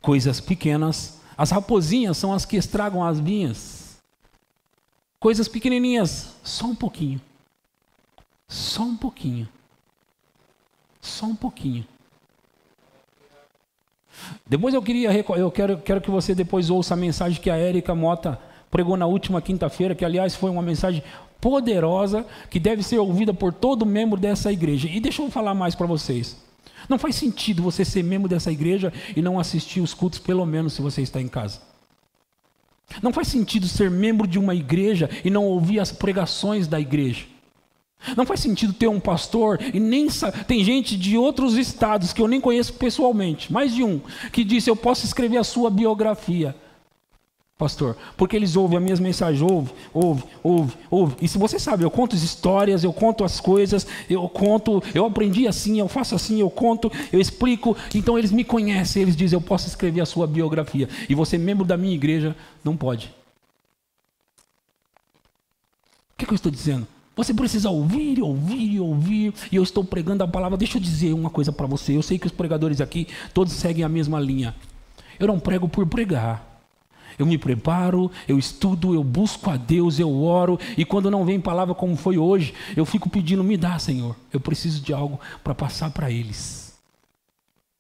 Coisas pequenas, as raposinhas são as que estragam as vinhas. Coisas pequenininhas, só um pouquinho. Só um pouquinho. Só um pouquinho. Depois eu quero que você depois ouça a mensagem que a Érica Mota pregou na última quinta-feira, que aliás foi uma mensagem poderosa, que deve ser ouvida por todo membro dessa igreja. E deixa eu falar mais para vocês. Não faz sentido você ser membro dessa igreja e não assistir os cultos, pelo menos se você está em casa. Não faz sentido ser membro de uma igreja e não ouvir as pregações da igreja. Não faz sentido ter um pastor e nem tem gente de outros estados que eu nem conheço pessoalmente, mais de um, que disse: eu posso escrever a sua biografia, pastor, porque eles ouvem as minhas mensagens, ouve. E se você sabe, eu conto as histórias, eu conto as coisas, eu aprendi assim, eu faço assim, eu conto, eu explico. Então eles me conhecem, eles dizem: eu posso escrever a sua biografia. E você, membro da minha igreja, não pode. O que eu estou dizendo? Você precisa ouvir. E eu estou pregando a palavra. Deixa eu dizer uma coisa para você. Eu sei que os pregadores aqui, todos seguem a mesma linha. Eu não prego por pregar. Eu me preparo, eu estudo, eu busco a Deus, eu oro. E quando não vem palavra como foi hoje, eu fico pedindo: me dá, Senhor. Eu preciso de algo para passar para eles.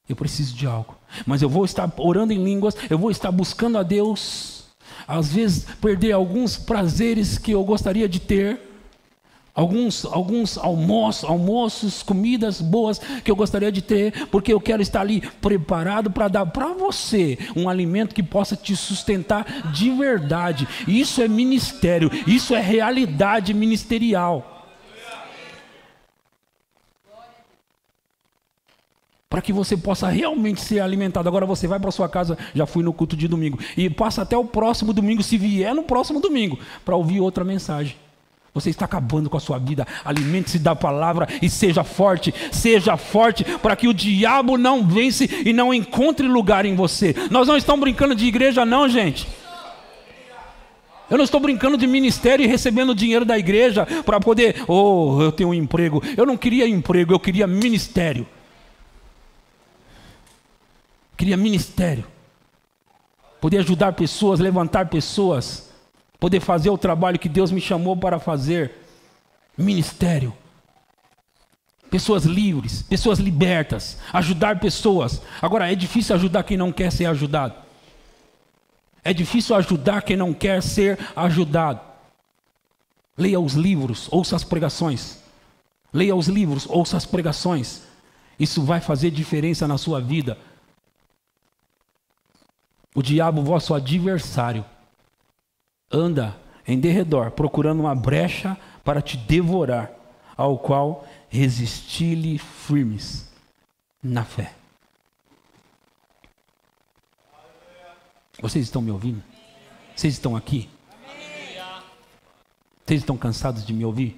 Eu preciso de algo. Mas eu vou estar orando em línguas, eu vou estar buscando a Deus. Às vezes perder alguns prazeres que eu gostaria de ter. Alguns almoços, comidas boas que eu gostaria de ter, porque eu quero estar ali preparado para dar para você um alimento que possa te sustentar de verdade. Isso é ministério, isso é realidade ministerial. Para que você possa realmente ser alimentado. Agora você vai para sua casa, já fui no culto de domingo, e passa até o próximo domingo, se vier no próximo domingo, para ouvir outra mensagem. Você está acabando com a sua vida. Alimente-se da palavra e seja forte para que o diabo não vence e não encontre lugar em você. Nós não estamos brincando de igreja não, gente. Eu não estou brincando de ministério e recebendo dinheiro da igreja para poder, eu tenho um emprego. Eu não queria emprego, eu queria ministério. Queria ministério. Poder ajudar pessoas, levantar pessoas. Poder fazer o trabalho que Deus me chamou para fazer. Ministério. Pessoas livres, pessoas libertas. Ajudar pessoas. Agora, é difícil ajudar quem não quer ser ajudado. É difícil ajudar quem não quer ser ajudado. Leia os livros, ouça as pregações. Leia os livros, ouça as pregações. Isso vai fazer diferença na sua vida. O diabo, vosso adversário, anda em derredor, procurando uma brecha para te devorar, ao qual resisti-lhe firmes na fé. Vocês estão me ouvindo? Vocês estão aqui? Vocês estão cansados de me ouvir?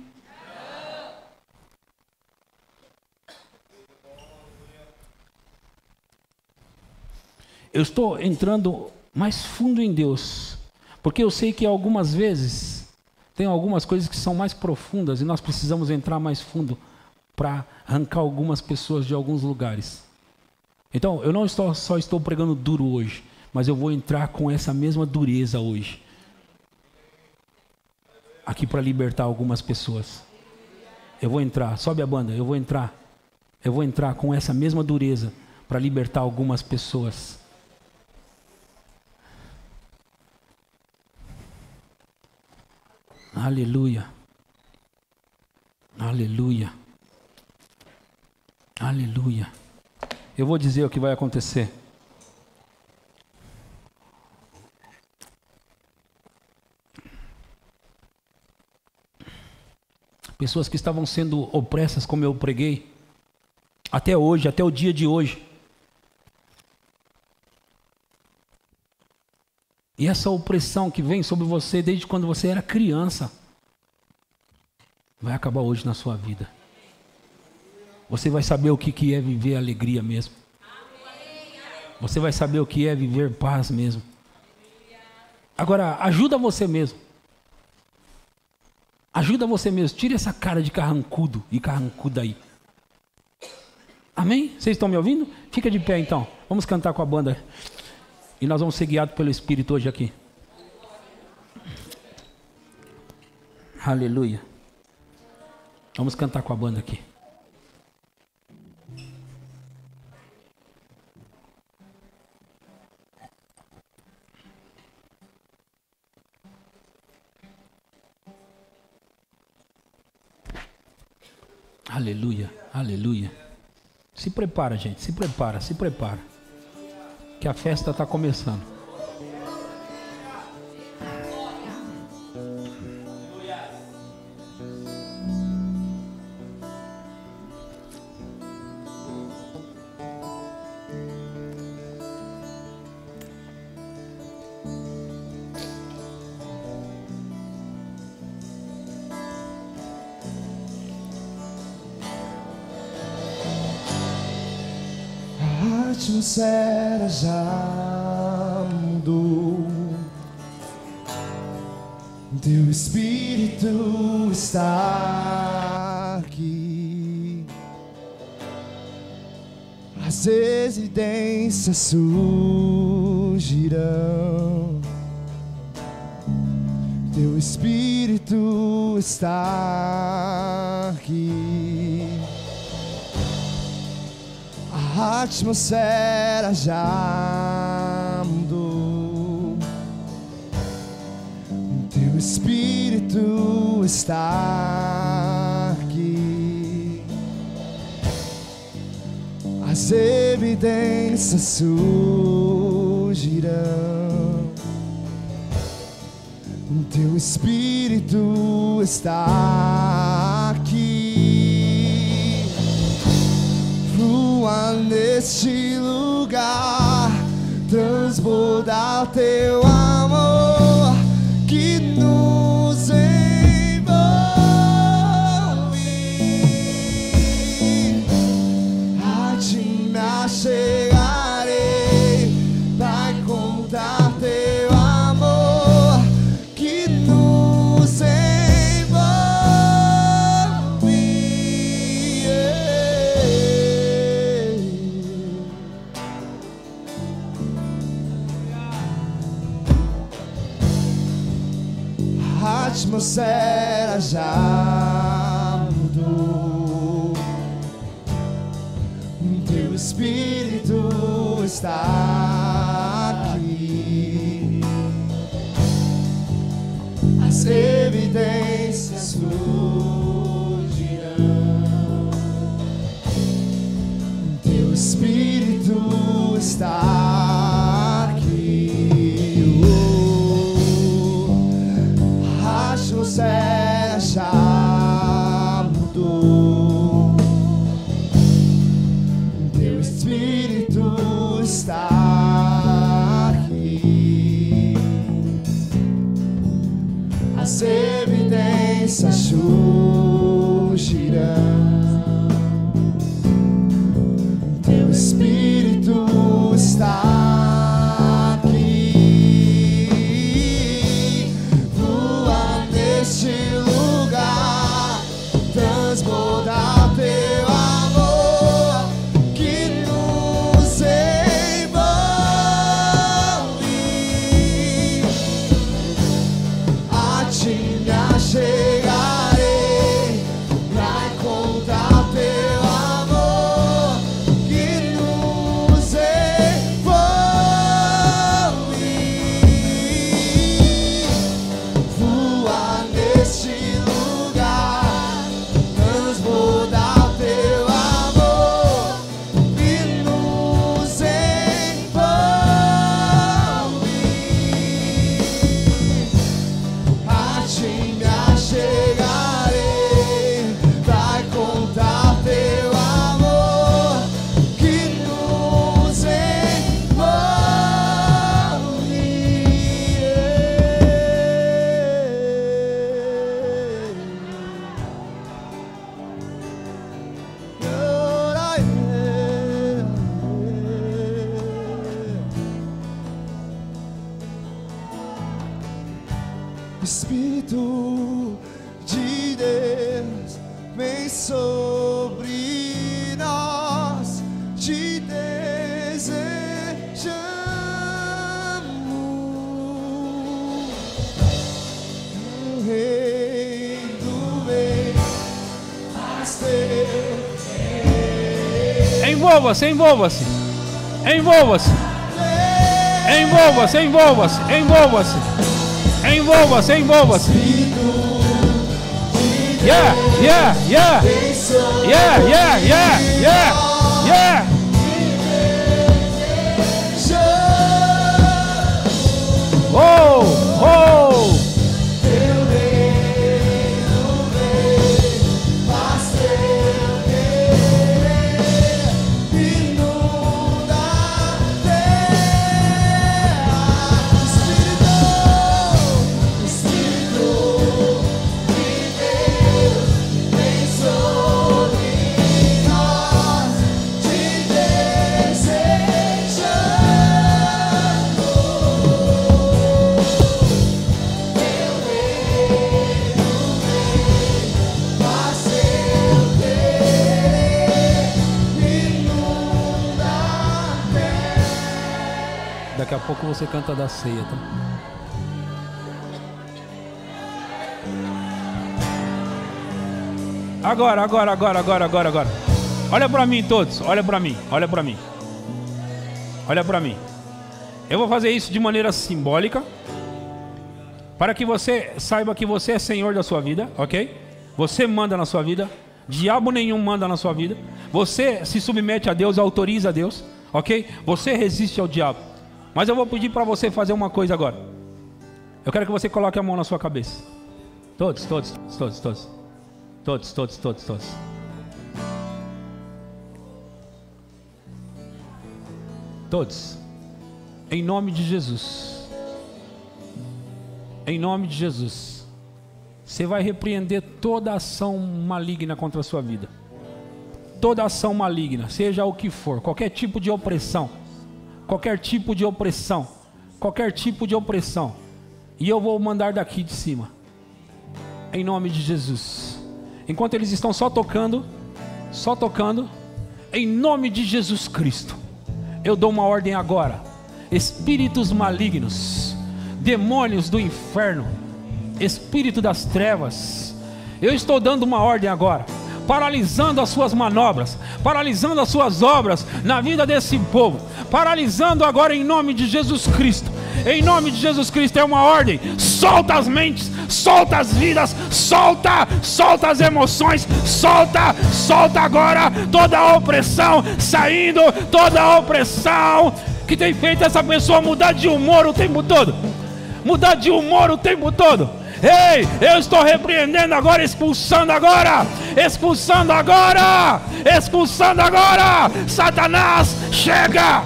Eu estou entrando mais fundo em Deus. Porque eu sei que algumas vezes tem algumas coisas que são mais profundas e nós precisamos entrar mais fundo para arrancar algumas pessoas de alguns lugares. Então, eu não só estou pregando duro hoje, mas eu vou entrar com essa mesma dureza hoje. Aqui para libertar algumas pessoas. Eu vou entrar, sobe a banda, eu vou entrar com essa mesma dureza para libertar algumas pessoas. Aleluia. Aleluia. Aleluia. Eu vou dizer o que vai acontecer. Pessoas que estavam sendo opressas, como eu preguei, até hoje, até o dia de hoje. E essa opressão que vem sobre você desde quando você era criança, vai acabar hoje na sua vida. Você vai saber o que é viver alegria mesmo. Você vai saber o que é viver paz mesmo. Agora, ajuda você mesmo. Ajuda você mesmo. Tire essa cara de carrancudo e carrancuda aí. Amém? Vocês estão me ouvindo? Fica de pé então. Vamos cantar com a banda. E nós vamos ser guiados pelo Espírito hoje aqui. Aleluia. Vamos cantar com a banda aqui. Aleluia, aleluia. Se prepara, gente, se prepara, se prepara. Que a festa está começando. A atmosfera já mudou. Teu Espírito está aqui. As residências surgirão. Teu Espírito está aqui. A atmosfera já mudou. Teu Espírito está aqui. As evidências surgirão. Teu Espírito está aqui. Flua neste lugar, transborda teu amor que nos envolve. A ti me achegarei pra encontrar teu amor que nos envolve. A atmosfera já mudou. Teu Espírito está aqui. As evidências surgirão. Teu Espírito está aqui. A atmosfera já mudou. Teu Espírito está aqui. As evidências surgirão. Teu Espírito está aqui. Flua neste lugar, transborda teu amor que nos envolve. A ti me achegarei pra encontrar teu amor que nos envolve. Flua neste lugar, transborda Espírito de Deus, vem sobre nós, te desejamos. O reino vem, faz teu querer. Envolva-se, envolva-se. Envolva-se. Envolva-se, envolva-se, envolva-se. Envolva-se, envolva-se. Yeah, yeah, yeah. Yeah, yeah, yeah, yeah, yeah. Oh, oh. Daqui a pouco você canta da ceia, tá? Agora. Olha pra mim todos, olha pra mim. Eu vou fazer isso de maneira simbólica, para que você saiba que você é senhor da sua vida, ok? Você manda na sua vida, diabo nenhum manda na sua vida. Você se submete a Deus, autoriza a Deus, ok? Você resiste ao diabo. Mas eu vou pedir para você fazer uma coisa agora. Eu quero que você coloque a mão na sua cabeça. Todos. Todos. Em nome de Jesus. Em nome de Jesus. Você vai repreender toda ação maligna contra a sua vida. Toda ação maligna, seja o que for, qualquer tipo de opressão. Qualquer tipo de opressão. E eu vou mandar daqui de cima. Em nome de Jesus. Enquanto eles estão só tocando. Em nome de Jesus Cristo. Eu dou uma ordem agora. Espíritos malignos, demônios do inferno, espírito das trevas, eu estou dando uma ordem agora, paralisando as suas manobras, paralisando as suas obras na vida desse povo, paralisando agora em nome de Jesus Cristo. Em nome de Jesus Cristo é uma ordem. Solta as mentes, solta as vidas, solta as emoções, solta agora toda a opressão, saindo toda a opressão que tem feito essa pessoa mudar de humor o tempo todo. Ei, eu estou repreendendo agora, expulsando agora. Satanás, chega.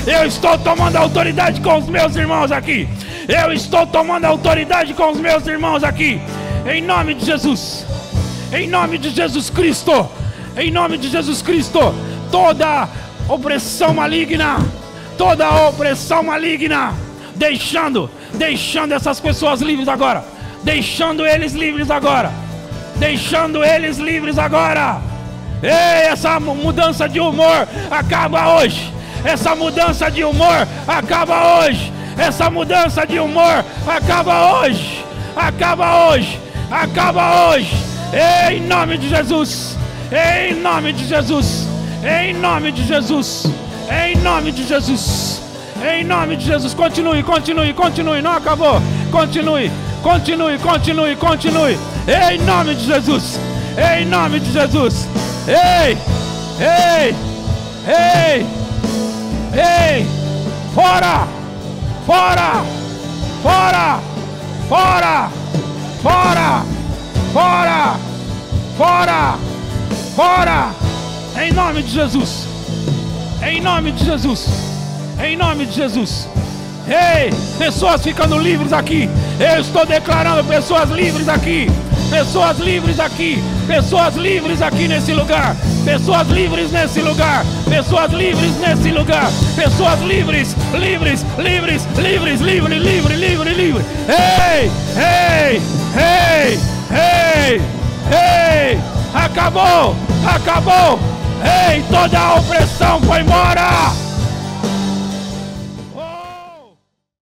Eu estou tomando autoridade com os meus irmãos aqui. Em nome de Jesus. Em nome de Jesus Cristo. Toda opressão maligna. Deixando essas pessoas livres agora. Deixando eles livres agora. Ei, essa mudança de humor acaba hoje. Acaba hoje. Ei, em nome de Jesus. Continue, não acabou. Continue. Em nome de Jesus. Ei. Fora. Em nome de Jesus. Ei, pessoas ficando livres aqui. Eu estou declarando pessoas livres aqui. Pessoas livres aqui. Pessoas livres aqui nesse lugar. Pessoas livres nesse lugar. Pessoas livres nesse lugar. Pessoas livres, livres, livres, livres, livre, livre, livre, livre. Ei, ei, ei, ei, ei. Acabou, acabou. Ei, toda a opressão foi embora.